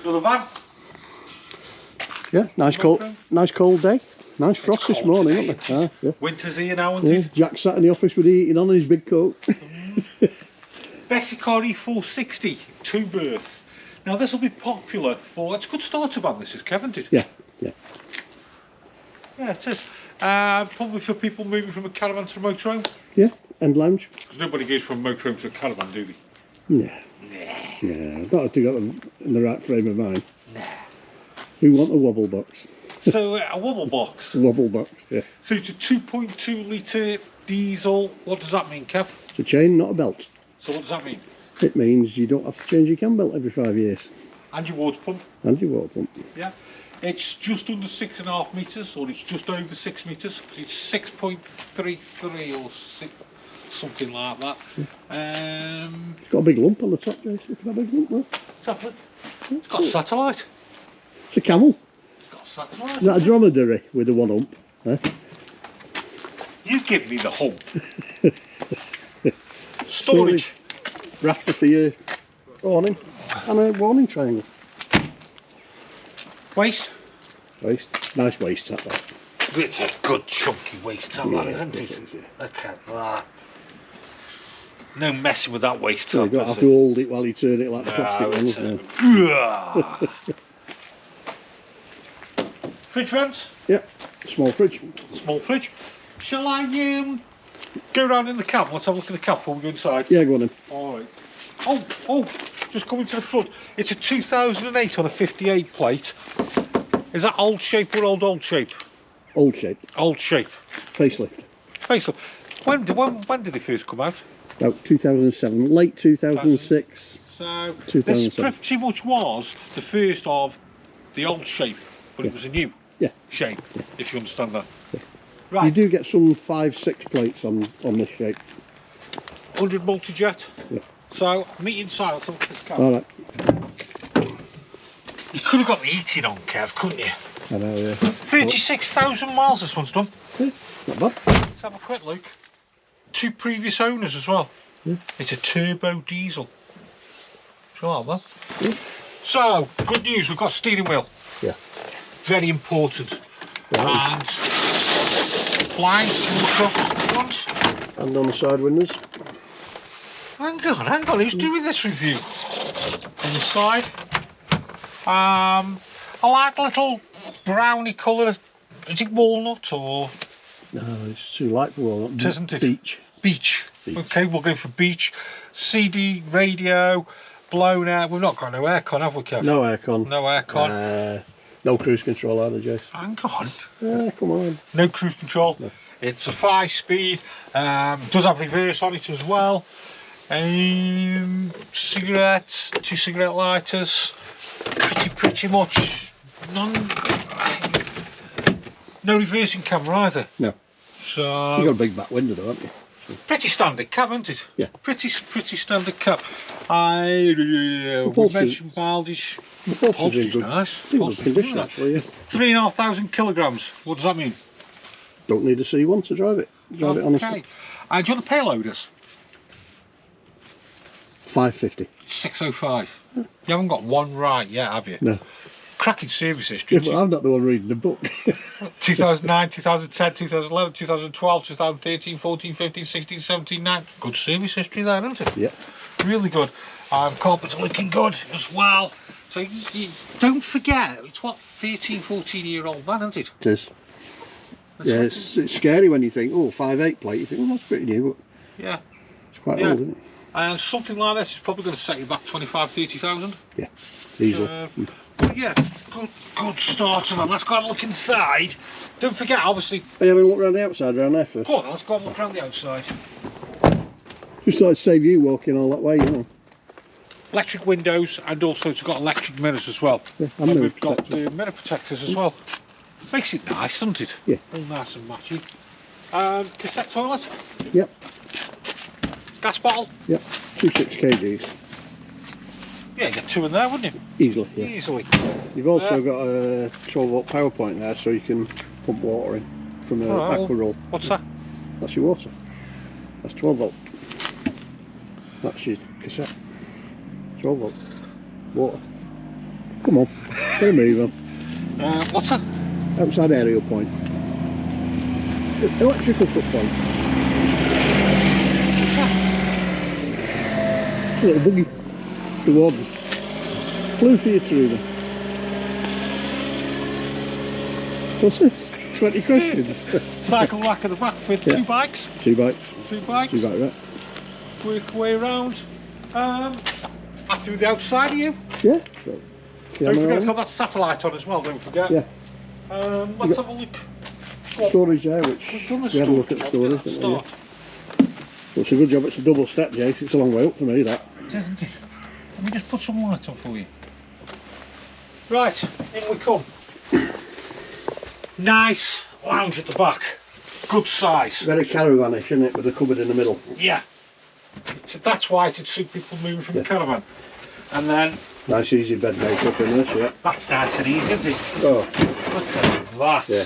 Another van. Yeah, nice cold day. Nice frost this morning, isn't it? Yeah. Winter's here now, isn't it? Jack sat in the office with the heating on in his big coat. Bessacarr E460, 2 berth. Now this will be popular for, it's a good starter van this is, Kevin, isn't it? Yeah. Yeah, it is. Probably for people moving from a caravan to a motorhome. Yeah, and lounge. Because nobody goes from a motorhome to a caravan, do they? Yeah, I've got to get them in the right frame of mind. Nah. Who want a wobble box? So a wobble box. Wobble box, yeah. So it's a 2.2 litre diesel. What does that mean, Kev? It's a chain, not a belt. So what does that mean? It means you don't have to change your cam belt every 5 years. And your water pump. And your water pump. Yeah. It's just under 6.5 metres, or it's just over 6 metres, because it's 6.33 or 6, something like that. Yeah. It's got a big lump on the top, Jason. Look at that big lump there. It's got a satellite. It's a camel. It's got a satellite. Is that a dromedary with a one hump? Eh? You give me the hump. Storage. Rafter for your awning. And a warning triangle. Waist. Nice waist, that one. It's a good chunky waist, that isn't it? Is, yeah. Look at that. No messing with that waist. So you don't have to hold it while you turn it like the plastic ones. Fridge vents? Yep, small fridge. Small fridge. Shall I go round in the cab? Let's have a look at the cab before we go inside. Yeah, go on then. Alright. Oh, just coming to the front. It's a 2008 on a 58 plate. Is that old shape or old shape? Old shape. Old shape. Facelift. Facelift. When did it first come out? About 2007, late 2006. So 2007. this pretty much was the first of the old shape, but it was a new shape, if you understand that. Yeah. Right. You do get some 5-6 plates on this shape. 100 multi-jet. Yeah. So meet inside. Let's look at this car. All right. You could have got the heating on, Kev, couldn't you? I know, yeah. 36,000 miles this one's done. Yeah, not bad. Let's have a quick look. 2 previous owners as well. Yeah. It's a turbo diesel. Do you like that? Yeah. So, good news, we've got steering wheel. Yeah. Very important. Right. And blinds across the front. And on the side windows. Hang on, who's doing this review? On the side. I like the little browny colour. Is it walnut or? No, it's too light for walnut. Isn't it? Beach. Okay, we'll go for beach. CD, radio, blown out. We've not got no aircon, have we, Kev? No aircon. No aircon. No cruise control either, Jason. Hang on. Come on. No cruise control. No. It's a 5-speed. Does have reverse on it as well. Cigarettes, 2 cigarette lighters. Pretty much no reversing camera either. No. So You got a big back window though, haven't you? pretty standard cab, isn't it? Yeah. Pretty standard cab. We mentioned Baldish. The upholstery's in good, nice. good condition actually, yeah. 3,500 kilograms. What does that mean? Don't need a C1 to drive it. Drive it honestly. Do you want the payloaders? 550. 605. You haven't got one right yet, have you? No. Cracking service history. Yeah, but I'm not the one reading the book. 2009, 2010, 2011, 2012, 2013, 14, 15, 16, 17, 9. Good service history there, isn't it? Yeah. Really good. Carpets are looking good as well. So you don't forget, it's what, 13, 14-year-old van, isn't it? It is. Yeah, it's scary when you think, oh, 5.8 plate. You think, well, that's pretty new, but yeah, it's quite old, isn't it? And something like this is probably going to set you back 25, 30,000. Yeah, easily. But yeah, good starter then. Let's go have a look inside. Don't forget, obviously. Are you having a look around the outside, around there first? Go on, let's go have a look around the outside. Just thought I'd save you walking all that way, you know. Electric windows, and also it's got electric mirrors as well. Yeah, and mirror we've got protectors. the mirror protectors as well. Makes it nice, doesn't it? Yeah. All nice and matchy. Cassette toilet. Yep. Gas bottle. Yep. 2.6 kgs. Yeah, you get 2 in there, wouldn't you? Easily, yeah. Easily. You've also got a 12-volt power point there, so you can pump water in from a aqua roll. What's that? That's your water. That's 12-volt. That's your cassette. 12-volt water. Come on, get a move on. What's that? Outside aerial point. Electrical cut point. What's that? It's a little buggy. It's the warden. Flew for you, Truman. What's this? 20 questions. Cycle rack at the back for Yeah. 2 bikes. 2 bikes. 2 bikes. 2 bike rack. Work away around. Happy with the outside of you? Yeah. So, Don't forget it's got that satellite on as well, don't forget. Yeah. Let's have a look. Storage there, which We've done the we had a look at the storage, didn't we? Yeah. Well, it's a good job it's a double step, Jace. It's a long way up for me, that. It isn't it? Let me just put some light on for you. Right, in we come. Nice lounge at the back. Good size. Very caravanish, isn't it, with the cupboard in the middle? Yeah. So that's why it'd suit people moving from the caravan. And then... Nice easy bed makeup in this, yeah. That's nice and easy, isn't it? Oh. Look at that. Yeah.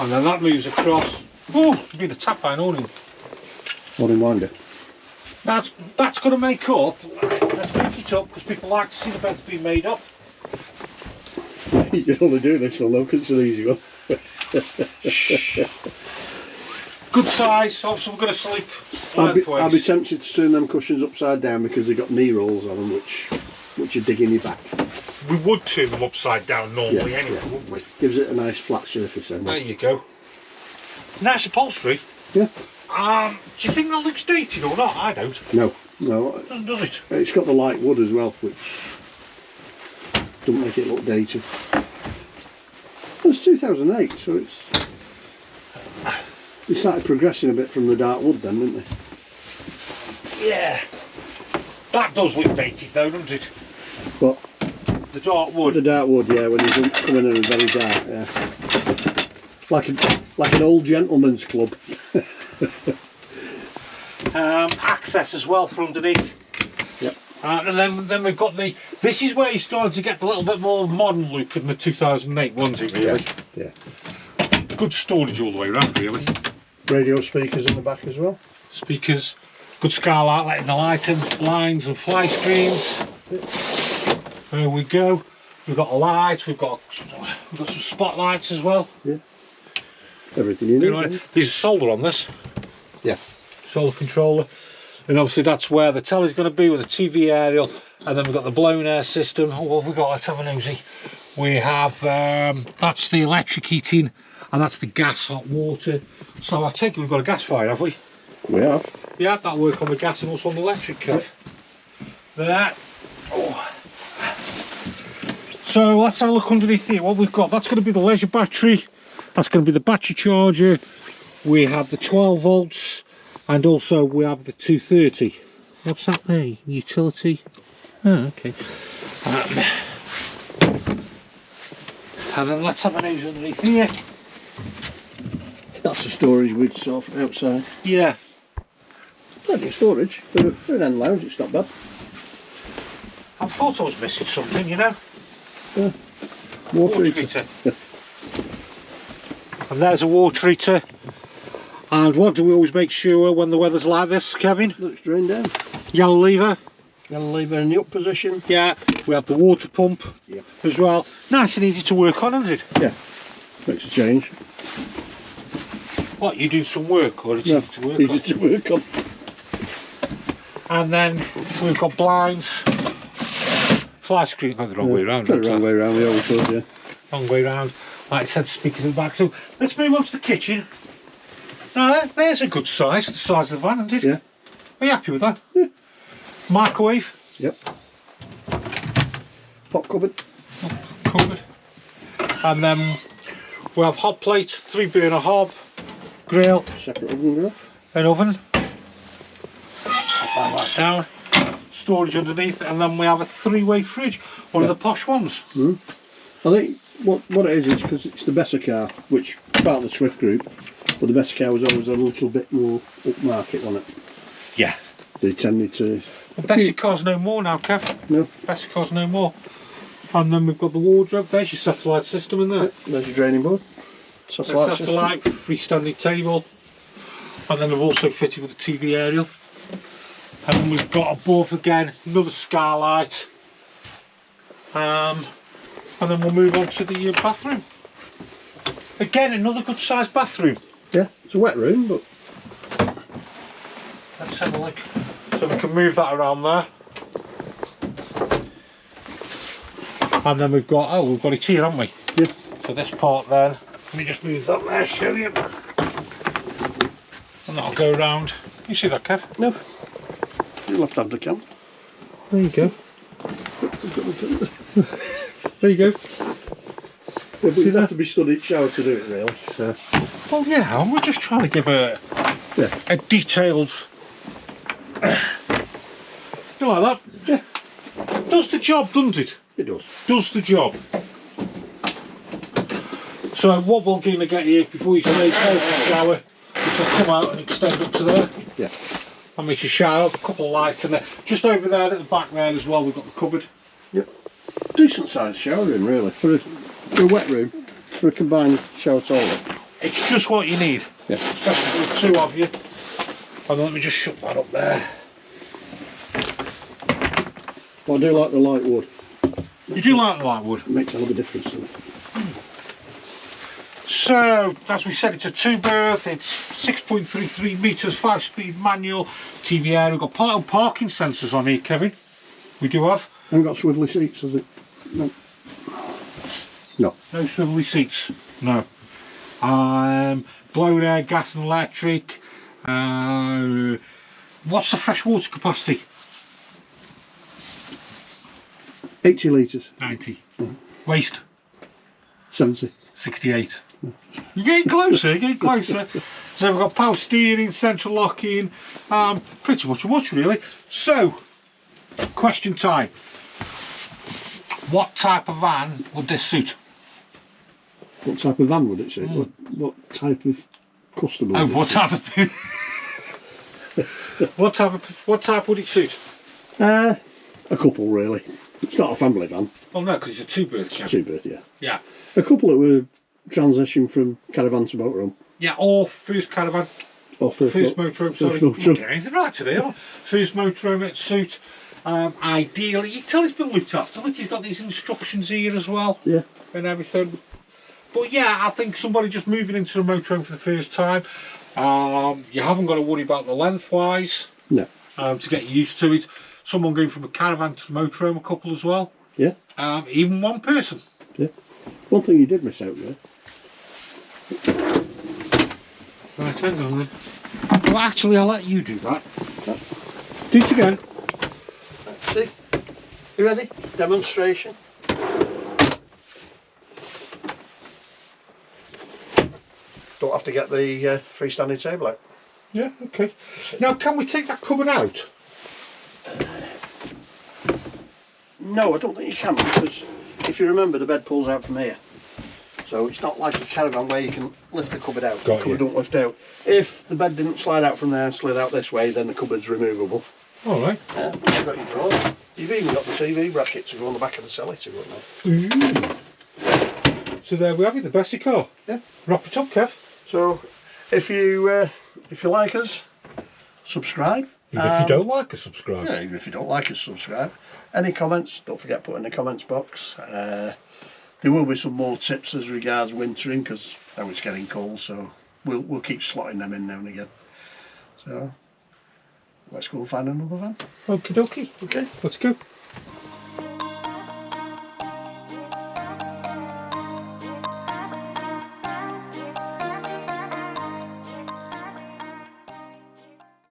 And then that moves across. Oh, it's been a tap line only. Morning winder. That's going to make up. Let's make it up because people like to see the beds being made up. You can only do this one though, because it's an easy one. Good size, obviously we're going to sleep I'd lengthways. be tempted to turn them cushions upside down because they've got knee rolls on them, which are digging your back. We would turn them upside down normally Yeah, anyway, yeah. wouldn't we? Gives it a nice flat surface then. There you go. Nice upholstery. Yeah. Do you think that looks dated or not? I don't. No. Does it? It's got the light wood as well, which doesn't make it look dated. It's 2008, so they started progressing a bit from the dark wood then, didn't they? Yeah. That does look dated though, doesn't it? But The dark wood. the dark wood, yeah, when you come in and very dark, yeah. Like an old gentleman's club. Access as well for underneath. Yep. And then we've got this is where you started to get a little bit more modern look in the 2008, wasn't it really? Yeah. Good storage all the way around really. Radio speakers in the back as well. Speakers, good skylight letting the light in, blinds and fly screens. There we go. We've got a light, we've got some spotlights as well. Yeah. Everything you need. There's a solder on this. Yeah. Solar controller, and obviously that's where the telly's going to be with the TV aerial, and then we've got the blown air system. Oh, what have we got? Let's have a nosy. We have that's the electric heating, and that's the gas hot water. So I take it we've got a gas fire, have we? We have. Yeah, that'll work on the gas and also on the electric curve. There. Oh. So let's have a look underneath here. What we've got, that's going to be the leisure battery, that's going to be the battery charger. We have the 12 volts. And also we have the 230. What's that there? Utility. Oh, okay. And then let's have a nose underneath here. That's the storage we'd saw from outside. Yeah. Plenty of storage for an end lounge. It's not bad. I thought I was missing something, you know. Yeah. Water heater. And there's a water heater. And what do we always make sure when the weather's like this, Kevin? That it's drained down. Yellow lever. Yellow lever in the up position. Yeah. We have the water pump as well. Nice and easy to work on, isn't it? Yeah. Makes a change. What, you do some work or it's easy to work easy to work on. And then we've got blinds. Fly screen, the wrong way around. The wrong way around, we always thought, yeah. Wrong way around. Like I said, speakers in the back. So let's move on to the kitchen. Now there's a good size for the size of the van, isn't it? Yeah. Are you happy with that? Yeah. Microwave. Yep. Pot cupboard. Cupboard. And then we have hot plate, 3 burner hob, grill. Separate oven grill. An oven. Put that back down. Storage underneath, and then we have a 3-way fridge, one of the posh ones. I think what it is because it's the Bessacarr, which part of the Swift group, but the Bessacarr was always a little bit more upmarket on it. Yeah. They tended to. Well, Bessacarr's no more now, Kev. No. Bessacarr's no more. And then we've got the wardrobe. There's your satellite system in there. There's your draining board. Satellite, freestanding table. And then I've also fitted with a TV aerial. And then we've got above again another skylight. and then we'll move on to the bathroom. Again, another good sized bathroom. Yeah, it's a wet room, but let's have a look. So we can move that around there. And then we've got, we've got it here, haven't we? yeah. So this part then, let me just move that there, show you. And that'll go round. You see that, Kev? No. You'll have to have the cam. There you go. There you go. Yeah, but you'd have to be stood in shower to do it, really. So. Well, yeah, and we're just trying to give a detailed. You like that? Yeah. Does the job, doesn't it? It does. Does the job. So what we're going to get here before you say go to the shower, is just come out and extend up to there. Yeah. And make your shower, a couple of lights in there. Just over there at the back there as well, we've got the cupboard. Yep. Decent sized shower room, really, for a wet room, for a combined shower toilet. It's just what you need. Yeah. Especially with two of you. And let me just shut that up there. But I do like the light wood. You do like the light wood? It makes a lot of difference to me. So, as we said, it's a 2-berth, it's 6.33 metres, 5-speed manual, TV air. We've got parking sensors on here, Kevin. We do have. Haven't got swivelly seats, has it? No. No. No swivelly seats. No. Blown air, gas and electric. What's the fresh water capacity? 80 litres. 90. Waste? 70. 68. You're getting closer, you're getting closer. So we've got power steering, central locking, pretty much really. So, question time. What type of van would this suit? What type of van would it suit? What type of customer? Oh, what type of what type would it suit? A couple, really. It's not a family van. Well, no, because it's a 2-berth. It's a 2-berth, yeah. Yeah. A couple that were transition from caravan to motorhome. Yeah, or first caravan. Or first motorhome, sorry. motorhome. I'm getting anything right today. First motorhome at suit. Ideally, you can tell it's been looked after. Look, he's got these instructions here as well. Yeah. And everything. But yeah, I think somebody just moving into a motorhome for the first time, you haven't got to worry about the lengthwise. No. To get used to it. Someone going from a caravan to a motorhome, a couple as well. Yeah. Even one person. Yeah. One thing you did miss out there. Right, hang on then. Well, actually, I'll let you do that. Do it again. Let's see. You ready? Demonstration. Don't have to get the freestanding table out. Yeah, okay. Now, can we take that cupboard out? No, I don't think you can, because if you remember, the bed pulls out from here. So it's not like a caravan where you can lift the cupboard out. The cupboard don't lift out. If the bed didn't slide out from there and slid out this way, then the cupboard's removable. All right. You've got your drawers. You've even got the TV bracket to go on the back of the celly to go in there. So there we have it, the Bessacarr. Yeah. Wrap it up, Kev. So if you like us, subscribe. Even if you don't like us, subscribe. Yeah, even if you don't like us, subscribe. Any comments, don't forget to put in the comments box. There will be some more tips as regards wintering, because now it's getting cold, so we'll keep slotting them in now and again. So let's go find another van. Okie dokie. Okay. Let's go.